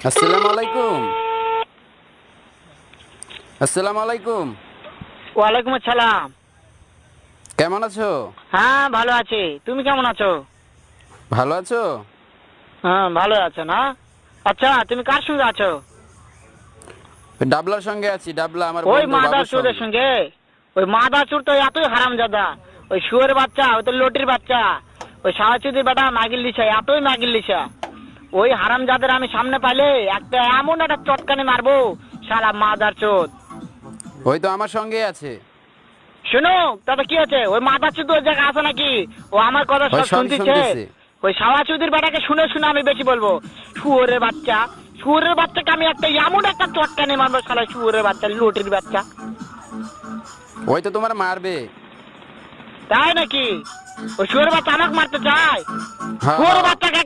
আসসালামু আলাইকুম। আসসালামু আলাইকুম। ওয়ালাইকুম আসসালাম। কেমন আছো? হ্যাঁ ভালো আছি, তুমি কেমন আছো? ভালো আছো? হ্যাঁ ভালো আছো না? আচ্ছা তুমি কার সঙ্গে আছো? ডাবলার সঙ্গে আছি। ডাবলা আমার ওই বন্ধু মাদার বাবুর চোরের সঙ্গে। সঙ্গে? ওই মাদার চোর তো এতই হারামজাদা, ওই শুয়োরের বাচ্চা, ওই তো লটির বাচ্চা, ওই সাহাচুদির বেটা মাগিল লিসা, এতই মাগিল লিসা। ওই হারামজাদের আমি সামনে পাইলে একটা এমন একটা চটকানি মারবো, শালা মাদার চোদ। ওই তো আমার সঙ্গে আছে। শোনো, তাতে কি আছে? ওই মাদার চোদ ওই জায়গায় আছে নাকি? ও আমার কথা ওই সব সবই শুনতেছে। শুনতেছে। ওই সাহাচুদির বেটাকে শুনে শুনে আমি বেশি বলবো। শুয়োরের বাচ্চা, শুয়োরের বাচ্চাকে আমি একটা এমন একটা চটকানি মারবো, শালা শুয়োরের বাচ্চা, লটির বাচ্চা। ওই তো তোমার মারবে। তাই নাকি? ওই শুয়োরের বাচ্চা আমাকে মারতে চায়? হ্যাঁ শুয়োরের হ্যাঁ। বাচ্চাকে